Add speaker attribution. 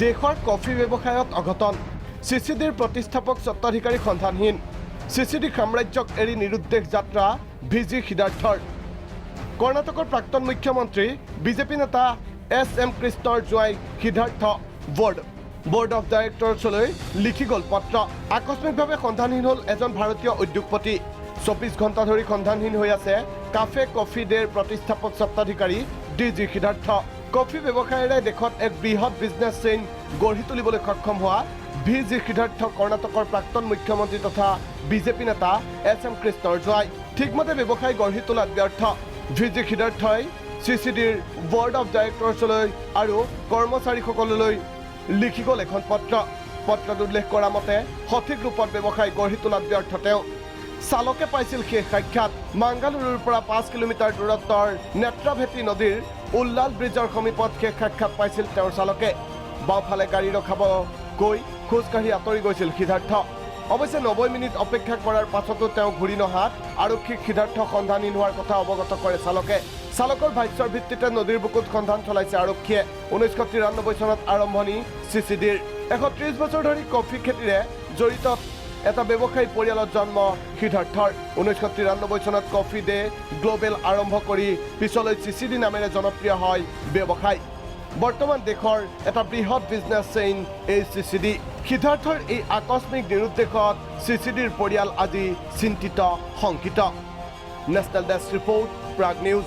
Speaker 1: দেশৰ কফি ব্যৱসায়ত অঘটন চিচিডিৰ প্ৰতিষ্ঠাপক স্বত্বাধিকাৰী সন্ধানহীন চিচিডি সাম্ৰাজ্যক এৰি নিৰুদ্দেশ যাত্ৰা ভিজি সিদ্ধাৰ্থৰ কৰ্ণাটকৰ প্ৰাক্তন মুখ্যমন্ত্ৰী বিজেপি নেতা এছ.এম. কৃষ্ণৰ জোৱাই সিদ্ধাৰ্থ বোৰ্ড অফ ডাইৰেক্টৰ্ছলৈ লিখি গ'ল পত্ৰ আকস্মিকভাৱে সন্ধানহীন হ'ল এজন ভাৰতীয় উদ্যোগপতি 24 ঘণ্টা ধৰি সন্ধানহীন হৈ আছে কাফে কফি ডেৰ প্ৰতিষ্ঠাপক স্বত্বাধিকাৰী ডিজি সিদ্ধাৰ্থ কফি ব্যৱসায়েৰে দেশত এক বৃহৎ বিজনেছ চেইন গঢ়ি তুলিবলৈ সক্ষম হোৱা ভিজি সিদ্ধাৰ্থ কৰ্ণাটকৰ প্ৰাক্তন মুখ্যমন্ত্ৰী তথা বিজেপি নেতা এছ.এম. কৃষ্ণৰ জোৱাই ঠিকমতে ব্যৱসায় গঢ়ি তোলাত ব্যৰ্থ ভিজি সিদ্ধাৰ্থই চিচিডিৰ বৰ্ড অফ ডাইৰেক্টৰ্ছলৈ আৰু কৰ্মচাৰীসকললৈ লিখি গ'ল এখন পত্ৰত উল্লেখ কৰা মতে সঠিক ৰূপত ব্যৱসায় গঢ়ি তোলাত ব্যৰ্থ তেওঁ চালকে পাইছিল সেই সাক্ষাৎ মাংগালুৰুৰ পৰা 5 কিলোমিটাৰ দূৰত্বৰ নেত্ৰাভেটি নদীৰ উল্লাল ব্ৰিজৰ সমীপত সেই সাক্ষাৎ পাইছিল তেওঁৰ চালকে বাওঁফালে গাড়ী ৰখাব গৈ খোজকাঢ়ি আঁতৰি গৈছিল সিদ্ধাৰ্থ অৱশ্যে 90 মিনিট অপেক্ষা কৰাৰ পাছতো তেওঁ ঘূৰি নহাত আৰক্ষীক সিদ্ধাৰ্থ সন্ধানহীন হোৱাৰ কথা অৱগত কৰে চালকৰ ভাষ্যৰ ভিত্তিতে নদীৰ বুকুত সন্ধান চলাইছে আৰক্ষীয়ে 1993 চনত আৰম্ভণি চিচিডিৰ 130 বছৰ ধৰি কফি খেতিৰে জড়িত এটা ব্যৱসায়ী পৰিয়ালত জন্ম সিদ্ধাৰ্থৰ 1993 চনত কফি ডে গ্লোবেল আৰম্ভ কৰি পিছলৈ চিচিডি নামেৰে জনপ্ৰিয় হয় ব্যৱসায় বৰ্তমান দেশৰ এটা বৃহৎ বিজনেছ চেইন এই চিচিডি সিদ্ধাৰ্থৰ এই আকস্মিক নিৰুদ্দেশত চিচিডিৰ পৰিয়াল আজি চিন্তিত শংকিত national desk report Prag news